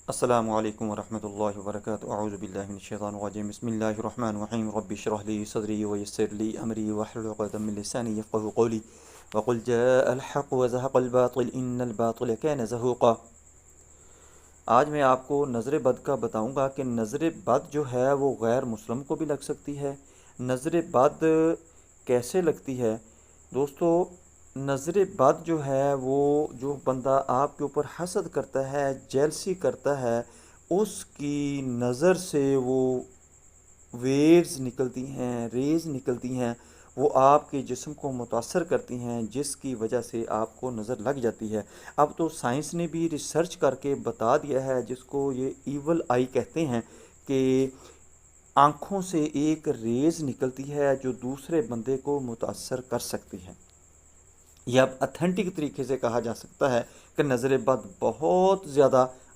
السلام علیکم ورحمۃ اللہ وبرکاتہ اعوذ باللہ من الشیطان الرجیم بسم اللہ الرحمن الرحیم رب اشرح لی صدری ویسر لی امری واحلل عقدۃ من لسانی یفقهوا قولی وقل جاء الحق وزهق الباطل ان الباطل كان زهوقا۔ آج میں آپ کو نظر بد کا بتاؤں گا کہ نظر بد جو ہے وہ غیر مسلم کو بھی لگ سکتی ہے۔ نظر بد کیسے لگتی ہے دوستو؟ نظر بد جو ہے وہ جو بندہ آپ کے اوپر حسد کرتا ہے، جیلسی کرتا ہے، اس کی نظر سے وہ ویوز نکلتی ہیں، ریز نکلتی ہیں، وہ آپ کے جسم کو متاثر کرتی ہیں، جس کی وجہ سے آپ کو نظر لگ جاتی ہے۔ اب تو سائنس نے بھی ریسرچ کر کے بتا دیا ہے، جس کو یہ ایول آئی کہتے ہیں، کہ آنکھوں سے ایک ریز نکلتی ہے جو دوسرے بندے کو متاثر کر سکتی ہے۔ یہ اب اتھینٹک طریقے سے کہا جا سکتا ہے کہ نظر بد بہت زیادہ